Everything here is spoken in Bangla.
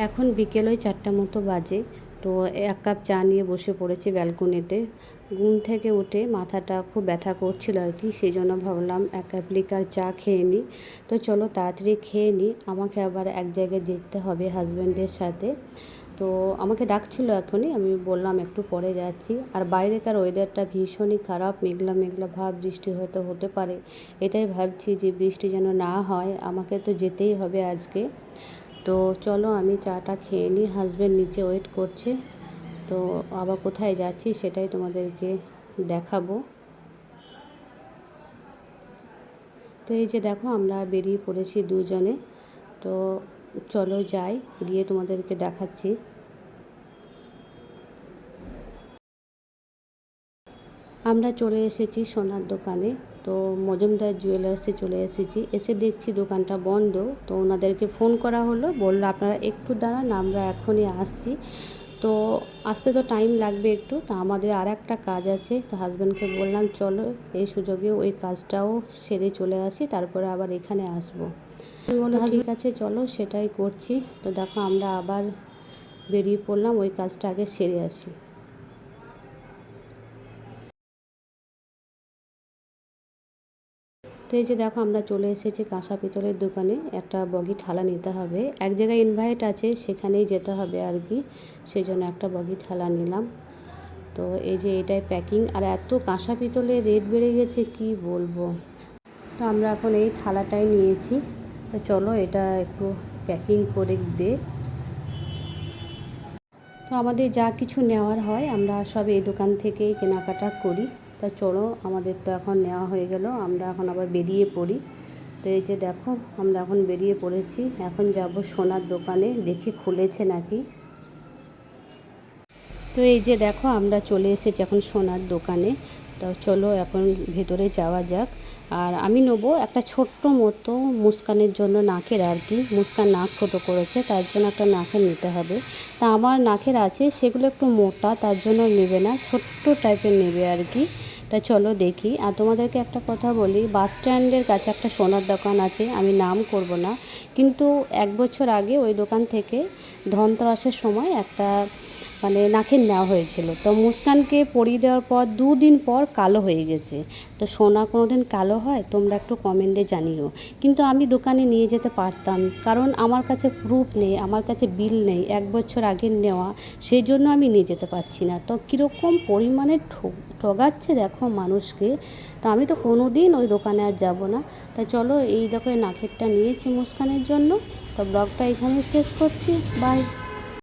এখন বিকেল ওই 4টা মতো বাজে। তো এক কাপ চা নিয়ে বসে পড়েছি ব্যালকনিতে। ঘুম থেকে উঠে মাথাটা খুব ব্যথা করছিল আর কি, সেই জন্য ভাবলাম 1 কাপ লিকার চা খেয়ে নিই। তো চলো তাড়াতাড়ি খেয়ে নিই, আমাকে আবার এক জায়গায় যেতে হবে হাজব্যান্ডের সাথে। তো আমাকে ডাকছিল এখনই, আমি বললাম একটু পরে যাচ্ছি। আর বাইরেকার ওয়েদারটা ভীষণই খারাপ, মেঘলা মেঘলা ভাব, বৃষ্টি হয়তো হতে পারে। এটাই ভাবছি যে বৃষ্টি যেন না হয়, আমাকে তো যেতেই হবে আজকে। তো চলো আমি চাটা খেয়ে নিই, হাজব্যান্ড নিচে ওয়েট করছে। তো আবার কোথায় যাচ্ছি সেটাই তোমাদেরকে দেখাবো। তো এই যে দেখো আমরা বেরিয়ে পড়েছি দুজনে। তো চলো যাই, গিয়ে তোমাদেরকে দেখাচ্ছি। আমরা চলে এসেছি সোনার দোকানে। তো মজুমদার জুয়েলার্সে চলে এসেছি, এসে দেখছি দোকানটা বন্ধ। তো ওনাদেরকে ফোন করা হলো, বললো আপনারা একটু দাঁড়ান, আমরা এখনই আসছি। তো আসতে তো টাইম লাগবে একটু, তো আমাদের আর একটা কাজ আছে। তো হাজব্যান্ডকে বললাম চলো এই সুযোগে ওই কাজটাও সেরে চলে আসি, তারপরে আবার এখানে আসবো। বললো ঠিক আছে চলো, সেটাই করছি। তো দেখো আমরা আবার বেরিয়ে পড়লাম, ওই কাজটা আগে সেরে আসি। তো এই যে দেখো আমরা চলে এসেছি কাঁসা পিতলের দোকানে। একটা বগি থালা নিতে হবে, এক জায়গায় ইনভাইট আছে সেখানেই যেতে হবে আর কি, সেই জন্য একটা বগি থালা নিলাম। তো এই যে এটাই প্যাকিং, আর এত কাঁসা পিতলের রেট বেড়ে গেছে কি বলবো। তো আমরা এখন এই থালাটাই নিয়েছি। তো চলো এটা একটু প্যাকিং করে দে। তো আমাদের যা কিছু নেওয়ার হয় আমরা সব এই দোকান থেকেই কেনাকাটা করি। তা চলো আমাদের তো এখন নেওয়া হয়ে গেল, আমরা এখন আবার বেরিয়ে পড়ি। তো এই যে দেখো আমরা এখন বেরিয়ে পড়েছি, এখন যাব সোনার দোকানে, দেখি খুলেছে নাকি। তো এই যে দেখো আমরা চলে এসেছি এখন সোনার দোকানে। তো চলো এখন ভেতরে যাওয়া যাক। আর আমি নেবো একটা ছোট্ট মতো মুস্কানের জন্য নাকের আর কি, মুস্কান নাক ছোটো করেছে তার জন্য একটা নাকের নিতে হবে। তা আমার নাকের আছে সেগুলো একটু মোটা, তার জন্য নেবে না, ছোট্ট টাইপের নেবে আর কি। তা চলো দেখি। আর তোমাদেরকে একটা কথা বলি, বাস স্ট্যান্ডের কাছে একটা সোনার দোকান আছে, আমি নাম করব না, কিন্তু 1 বছর আগে ওই দোকান থেকে ধনতেরাসের সময় একটা মানে নাকের নেওয়া হয়েছিল। তো মুস্কানকে পরিয়ে দেওয়ার পর 2 দিন পর কালো হয়ে গেছে। তো সোনা কোনো দিন কালো হয়? তোমরা একটু কমেন্টে জানিও। কিন্তু আমি দোকানে নিয়ে যেতে পারতাম, কারণ আমার কাছে প্রুফ নেই, আমার কাছে বিল নেই 1 বছর আগের নেওয়া, সেই জন্য আমি নিয়ে যেতে পারছি না। তো কীরকম পরিমাণে ঠগাচ্ছে দেখো মানুষকে। তো আমি তো কোনো দিন ওই দোকানে আর যাব না। তাই চলো এই দেখো নাকেরটা নিয়েছি মুস্কানের জন্য। তো ব্লগটা এখানে শেষ করছি, বাই।